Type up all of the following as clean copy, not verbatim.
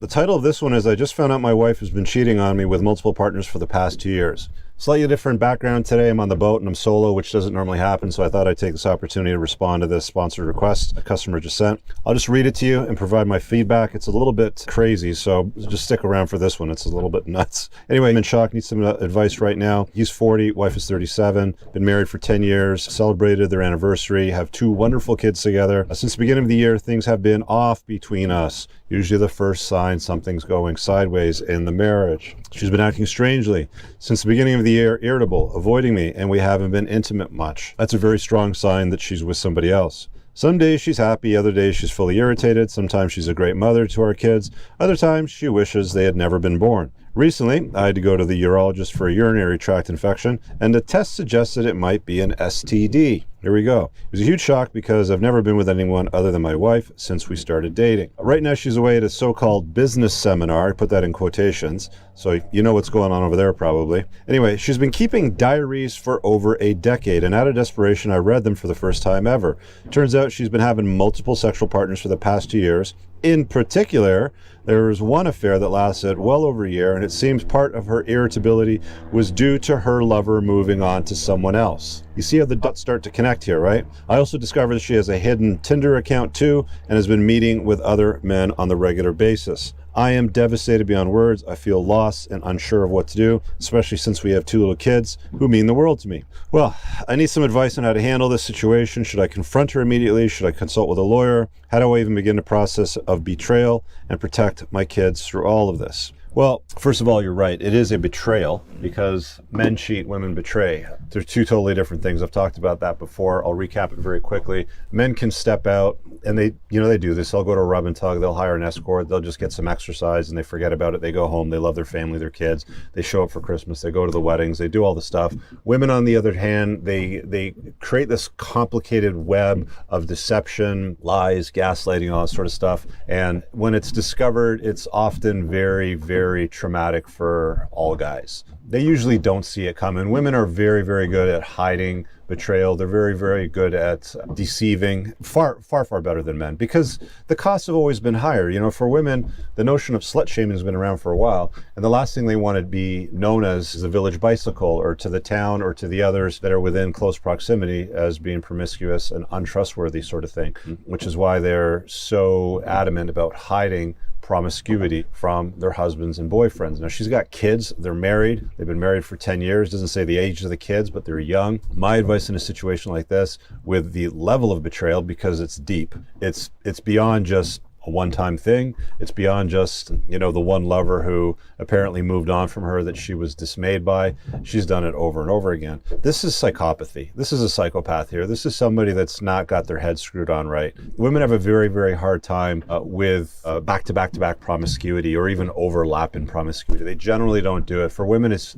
The title of this one is I just found out my wife has been cheating on me with multiple partners for the past 2 years. Slightly different background today. I'm on the boat and I'm solo, which doesn't normally happen, so I thought I'd take this opportunity to respond to this sponsored request a customer just sent. I'll just read it to you and provide my feedback. It's a little bit crazy, so just stick around for this one. It's a little bit nuts. Anyway, I'm in shock, need some advice right now. He's 40, wife is 37, been married for 10 years, celebrated their anniversary, have 2 wonderful kids together. Since the beginning of the year, things have been off between us. Usually the first sign something's going sideways in the marriage. She's been acting strangely since the beginning of the year, irritable, avoiding me, and we haven't been intimate much. That's a very strong sign that she's with somebody else. Some days she's happy, other days she's fully irritated. Sometimes she's a great mother to our kids. Other times she wishes they had never been born. Recently, I had to go to the urologist for a urinary tract infection, and the test suggested it might be an STD. Here we go. It was a huge shock because I've never been with anyone other than my wife since we started dating. Right now she's away at a so-called business seminar. I put that in quotations, so you know what's going on over there probably. Anyway, she's been keeping diaries for over a decade, and out of desperation I read them for the first time ever. Turns out she's been having multiple sexual partners for the past 2 years. In particular, there was one affair that lasted well over a year, and it seems part of her irritability was due to her lover moving on to someone else. You see how the dots start to connect here, right? I also discovered that she has a hidden Tinder account too, and has been meeting with other men on the regular basis. I am devastated beyond words. I feel lost and unsure of what to do, especially since we have 2 little kids who mean the world to me. Well, I need some advice on how to handle this situation. Should I confront her immediately? Should I consult with a lawyer? How do I even begin the process of betrayal and protect my kids through all of this? Well, first of all, you're right. It is a betrayal because men cheat, women betray. They're 2 totally different things. I've talked about that before. I'll recap it very quickly. Men can step out and they do this. They'll go to a rub and tug. They'll hire an escort. They'll just get some exercise and they forget about it. They go home. They love their family, their kids. They show up for Christmas. They go to the weddings. They do all the stuff. Women, on the other hand, they create this complicated web of deception, lies, gaslighting, all that sort of stuff. And when it's discovered, it's often very, very traumatic for all guys. They usually don't see it coming. Women are very, very good at hiding betrayal. They're very, very good at deceiving, far better than men, because the costs have always been higher. You know, for women, the notion of slut shaming has been around for a while, and the last thing they want to be known as is a village bicycle, or to the town, or to the others that are within close proximity as being promiscuous and untrustworthy sort of thing, which is why they're so adamant about hiding promiscuity from their husbands and boyfriends. Now, she's got kids. They're married. They've been married for 10 years. Doesn't say the age of the kids, but they're young. My advice in a situation like this, with the level of betrayal, because it's deep, it's beyond just a one-time thing. It's beyond just, the one lover who apparently moved on from her that she was dismayed by. She's done it over and over again. This is psychopathy. This is a psychopath here. This is somebody that's not got their head screwed on right. Women have a very, very hard time with back-to-back-to-back promiscuity, or even overlap in promiscuity. They generally don't do it. For women, it's,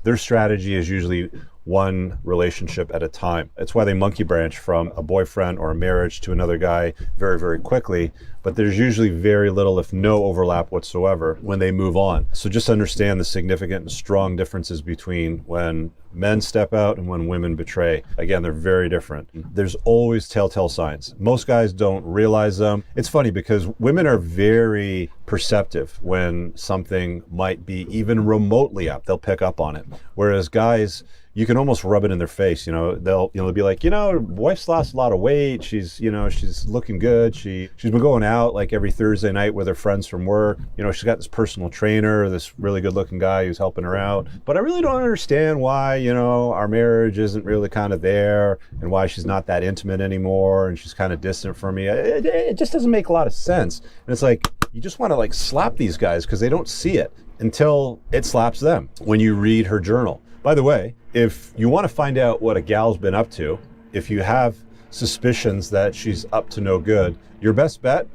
their strategy is usually one relationship at a time. It's why they monkey branch from a boyfriend or a marriage to another guy very, very quickly. But there's usually very little, if no overlap whatsoever, when they move on. So just understand the significant and strong differences between when men step out and when women betray. Again, they're very different. There's always telltale signs. Most guys don't realize them. It's funny because women are very perceptive when something might be even remotely up. They'll pick up on it. Whereas guys, you can almost rub it in their face. They'll be like, wife's lost a lot of weight. She's looking good. She's been going out like every Thursday night with her friends from work. She's got this personal trainer, this really good looking guy who's helping her out. But I really don't understand why, our marriage isn't really kind of there, and why she's not that intimate anymore, and she's kind of distant from me. It just doesn't make a lot of sense. And it's like, you just want to slap these guys because they don't see it until it slaps them when you read her journal. By the way, if you want to find out what a gal's been up to, if you have suspicions that she's up to no good, your best bet,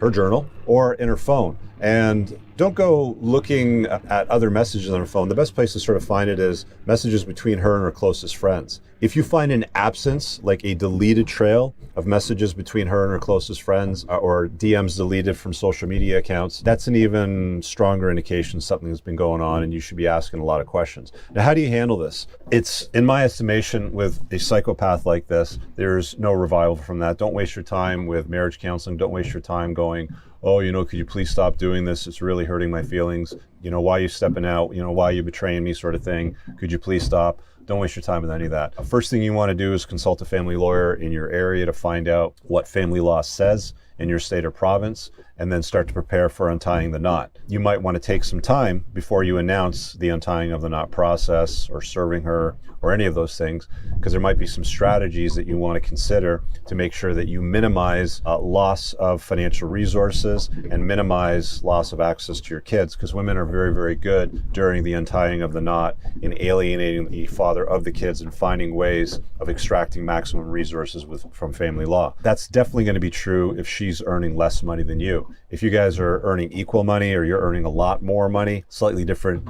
her journal, or in her phone. And don't go looking at other messages on her phone. The best place to sort of find it is messages between her and her closest friends. If you find an absence, like a deleted trail of messages between her and her closest friends, or DMs deleted from social media accounts, that's an even stronger indication something's been going on, and you should be asking a lot of questions. Now, how do you handle this? It's, in my estimation, with a psychopath like this, there's no revival from that. Don't waste your time with marriage counseling. Don't waste your time going oh, could you please stop doing this? It's really hurting my feelings. Why are you stepping out? Why are you betraying me, sort of thing. Could you please stop? Don't waste your time with any of that. First thing you want to do is consult a family lawyer in your area to find out what family law says in your state or province, and then start to prepare for untying the knot. You might want to take some time before you announce the untying of the knot process or serving her or any of those things, because there might be some strategies that you want to consider to make sure that you minimize loss of financial resources and minimize loss of access to your kids, because women are very, very good during the untying of the knot in alienating the father of the kids and finding ways of extracting maximum resources from family law. That's definitely going to be true if she's earning less money than you. If you guys are earning equal money or you're earning a lot more money, slightly different,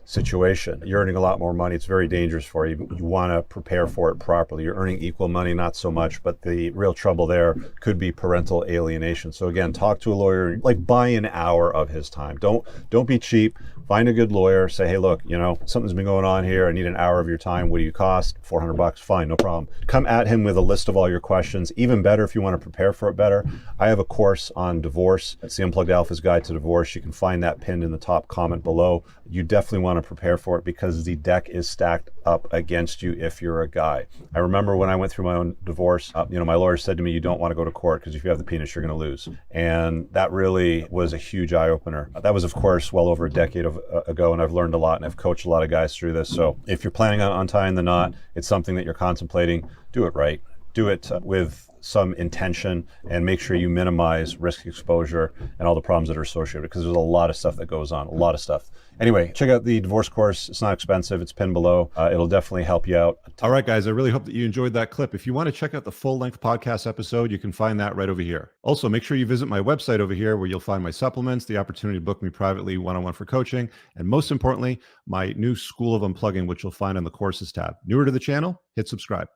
situation. You're earning a lot more money. It's very dangerous for you. You want to prepare for it properly. You're earning equal money, not so much, but the real trouble there could be parental alienation. So again, talk to a lawyer, like buy an hour of his time. Don't be cheap. Find a good lawyer. Say, hey, look, something's been going on here. I need an hour of your time. What do you cost? $400. Fine, no problem. Come at him with a list of all your questions. Even better, if you want to prepare for it better, I have a course on divorce. It's the Unplugged Alpha's Guide to Divorce. You can find that pinned in the top comment below. You definitely want to prepare for it because the deck is stacked up against you if you're a guy. I remember when I went through my own divorce, my lawyer said to me, you don't want to go to court because if you have the penis, you're going to lose. And that really was a huge eye opener. That was, of course, well over a decade ago, and I've learned a lot, and I've coached a lot of guys through this. So if you're planning on untying the knot, it's something that you're contemplating, do it right. Do it with some intention and make sure you minimize risk exposure and all the problems that are associated, because there's a lot of stuff that goes on, a lot of stuff. Anyway, check out the divorce course. It's not expensive. It's pinned below. It'll definitely help you out. All right, guys, I really hope that you enjoyed that clip. If you want to check out the full-length podcast episode, you can find that right over here. Also, make sure you visit my website over here where you'll find my supplements, the opportunity to book me privately one-on-one for coaching, and most importantly, my new School of Unplugging, which you'll find on the courses tab. Newer to the channel, hit subscribe.